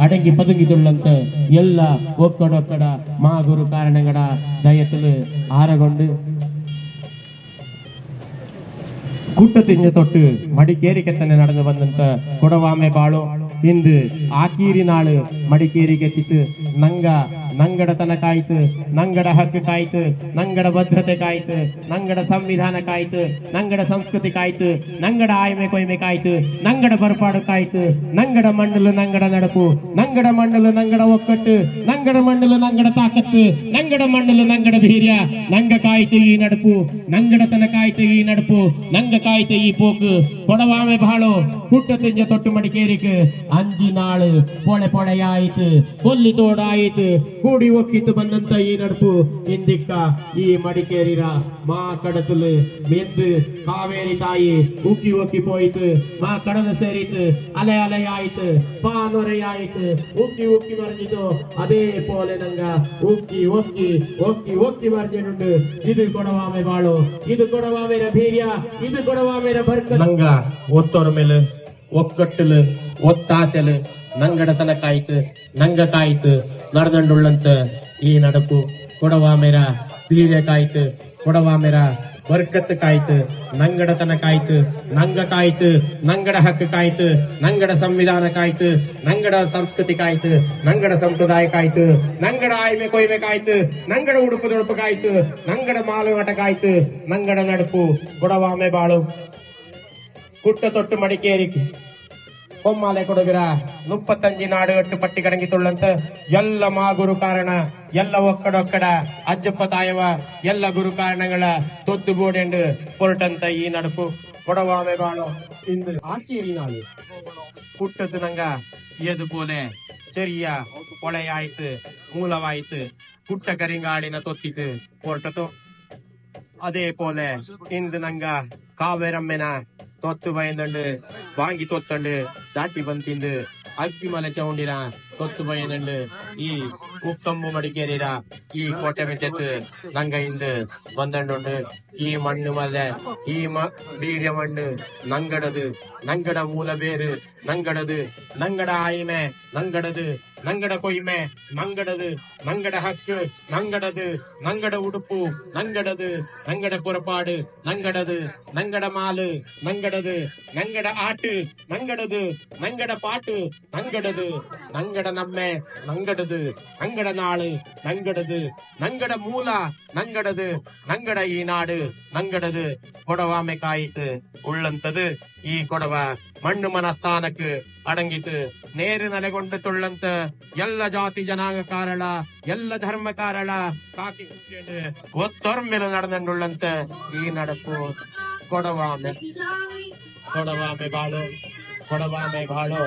ಅಡಗಿ ಪದುಗಿದುಳ್ಳಂತ ಎಲ್ಲ ಒಕ್ಕಡೊಕ್ಕಡ ಮಾಗುರು ಕಾರಣಗಳ ದಯತಲು ಆರಗೊಂಡು കൂട്ടത്തിഞ്ഞ് തൊട്ട് മടിക്കേരിക്ക് തന്നെ നടന്നു വന്നിട്ട് കുടവാമെ ബാളു ಇಂದು ಆಕೀರಿ ನಾಳು ಮಡಿಕೇರಿಗೆ ಎತ್ತಿತ್ತು ನಂಗಡ ತನ ಕಾಯ್ತು ನಂಗಡ ಹಕ್ಕು ಕಾಯ್ತು ನಂಗಡ ಭದ್ರತೆ ಕಾಯ್ತು ನಂಗಡ ಸಂವಿಧಾನ ಕಾಯ್ತು ನಂಗಡ ಸಂಸ್ಕೃತಿ ಕಾಯ್ತು ನಂಗಡ ಆಯ್ಮೆ ಕೊಯ್ಮೆ ಕಾಯ್ತು ನಂಗಡ ಬರ್ಪಾಡು ಕಾಯ್ತು ನಂಗಡ ಮಣ್ಣಲು ನಂಗಡ ನಡಪು ನಂಗಡ ಮಣ್ಣಲು ನಂಗಡ ಒಕ್ಕಟ್ಟು ನಂಗಡ ಮಣ್ಣಲು ನಂಗಡ ತಾಕತ್ತು ನಂಗಡ ಮಣ್ಣಲು ನಂಗಡ ಧೈರ್ಯ ನಂಗ ಕಾಯ್ತು ಈ ನಡಪು ನಂಗಡ ತನ ಕಾಯ್ತು ಈ ನಡಪು ನಂಗ ಕಾಯ್ತು ಈ ಪೋಕು ಕೊಡವಾಮೆ ಬಾಳು ಕುಟ್ಟತಿಂಜ ತೊಟ್ಟು ಮಡಿಕೇರಿಗೆ ಅಂಜಿ ನಾಳು ಪೊಳೆಯಾಯಿತು ಕೊಲ್ಲಿ ತೋಡಾಯಿತು ಕೂಡಿ ಒಕ್ಕಿತು ಬಂದಂತ ಈ ನಡುಪು ಇಂದಿಕ್ಕ ಈ ಮಡಿಕೇರಿರ ಮಾ ಕಡತಲು ಮೆಂದು ಕಾವೇರಿ ತಾಯಿ ಉಕ್ಕಿ ಒಕ್ಕಿ ಪೋಯಿತು ಮಾ ಕಡಲ ಸೇರಿತು ಅಲೆ ಆಯಿತು ಪಾನೊರೆಯಾಯಿತು ಉಕ್ಕಿ ಉಕ್ಕಿ ಮರ್ಜಿತು ಅದೇ ಪೋಲೆ ನಂಗ ಉಕ್ಕಿ ಒಕ್ಕಿ ಒಕ್ಕಿ ಒಕ್ಕಿ ಮರ್ಜಿನುಂಡು ಇದು ಕೊಡವಾಮೆ ಬಾಳು ಇದು ಕೊಡವಾಮೆರ ಧೈರ್ಯ ಇದು ಕೊಡವಾಮೆರ ಬರ್ಕ ನಂಗ ಒತ್ತೋರ ಮೇಲೆ ಒಕ್ಕಟ್ಟಲು ಒತ್ತಾಸೆಲು ನಂಗಡತನ ಕಾಯ್ತು ನಂಗ ಕಾಯ್ತು ನಡೆದಂಡುಳ್ಳಂತ ಈ ನಡಪು ಕೊಡವಾಮೆರ ಧೀರ್ಯ ಕಾಯ್ತು ಕೊಡವಾಮೆರ ಬರ್ಕತ್ ಕಾಯ್ತು ನಂಗಡತನ ಕಾಯ್ತು ನಂಗ ಕಾಯ್ತು ನಂಗಡ ಹಕ್ಕು ಕಾಯ್ತು ನಂಗಡ ಸಂವಿಧಾನ ಕಾಯ್ತು ನಂಗಡ ಸಂಸ್ಕೃತಿ ಕಾಯ್ತು ನಂಗಡ ಸಂಪ್ರದಾಯ ಕಾಯ್ತು ನಂಗಡ ಆಯ್ಮೆ ಕೊಯ್ಮೆ ಕಾಯ್ತು ನಂಗಡ ಉಡುಪು ಕಾಯ್ತು ನಂಗಡ ಮಾಲುಗಟ ಕಾಯ್ತು ನಂಗಡ ನಡುಪು ಕೊಡವಾಮೆ ಬಾಳು ಕುಟ್ಟ ತೊಟ್ಟು ಮಡಿಕೇರಿ ಕೊಮ್ಮಾಲೆ ಕೊಡಗಿರ 35 ನಾಡು ಎಟ್ಟು ಪಟ್ಟಿ ಕರಂಗಿತುಳ್ಳಂತ ಎಲ್ಲ ಮಾ ಗುರು ಕಾರಣ ಎಲ್ಲ ಒಕ್ಕಡೊಕ್ಕಡ ಅಜ್ಜಪ್ಪ ತಾಯವ ಎಲ್ಲ ಗುರು ಕಾರಣಗಳ ತೊದ್ದು ಬೋಡೆಂಡು ಹೊರಟಂತ ಈ ನಡುಪು ಕೊಡವಾಮೆ ಬಾಳು ಇಂದು ಆಕೀರಿ ನಾಳು ಕುಟ್ಟದ್ದು ನಂಗ ಎದು ಪೋಲೆ ಚೆರಿಯ ಕೊಳೆಯಾಯ್ತು ಮೂಲವಾಯ್ತು ಕುಟ್ಟ ಕರಿಂಗಾಡಿನ ತೊತ್ತಿತು ಹೊರಟತು ಅದೇ ಪೋಲೆ ಇಂದು ನಂಗ ಕಾವೇರಮ್ಮೆನ ತೊತ್ತು ಬಯಂದಂಡು ವಾಂಗಿ ತೊತ್ತಂಡು ದಾಟಿ ಬಂತಿಂದು ಅಕ್ಕಿ ಮಲೆ ಚೌಂಡಿನ ತೊತ್ತು ಬಯಂದಂಡು ಈ ಉಕ್ಕಂಬು ಮಡಿಕೇರಿರ ಈ ಕೋಟೆ ಮೆಚ್ಚೆತ್ತು ನಂಗ ಇಂದು ಬಂದಂಡು ಈ ಮಣ್ಣು ಮಲೆ ಈ ಬೀರ್ಯ ಮಣ್ಣು ನಂಗಡದು ನಂಗಡ ಮೂಲ ಬೇರು ನಂಗಡದು ನಂಗಡ ಆಯ್ಮೆ ನಂಗಡದು ನಂಗಡ ಕೊಯ್ಮೆ ನಂಗಡದು ನಂಗಡ ಹಕ್ಕು ನಂಗಡದು ನಂಗಡ ಉಡುಪು ನಂಗಡದು ನಂಗಡ ಪುರಪಾಡು ನಂಗಡದು ನಂಗಡ ಮಾಲು ನಂಗಡದು ನಂಗಡ ಆಟು ನಂಗಡದು ನಂಗಡ ಪಾಟು ನಂಗಡದು ನಂಗಡ ನಮ್ಮೆ ನಂಗಡದು ನಂಗಡ ನಾಳು ನಂಗಡದು ನಂಗಡ ಮೂಲ ನಂಗಡದು ನಂಗಡ ಈ ನಾಡು ನಂಗಡದು ಕೊಡವಾಮೆ ಕಾಯಿತು ಉಳ್ಳಂತದು ಈ ಕೊಡವ ಮಣ್ಣು ಮನಸ್ಥಾನಕ್ಕೆ ಅಡಂಗಿತು ನೇರು ನೆಲೆಗೊಂಡು ತುಳ್ಳಂತ ಎಲ್ಲ ಜಾತಿ ಜನಾಂಗ ಕಾರಳ ಎಲ್ಲ ಧರ್ಮ ಕಾರಳ ಕಾಕಿ ಒತ್ತೊರ್ಮೆಲು ನಡೆದಂಡುಳ್ಳಂತ ಈ ನಡಪು ಕೊಡವಾಮೆ ಬಾಳು ಕೊಡವಾಮೆ ಬಾಳು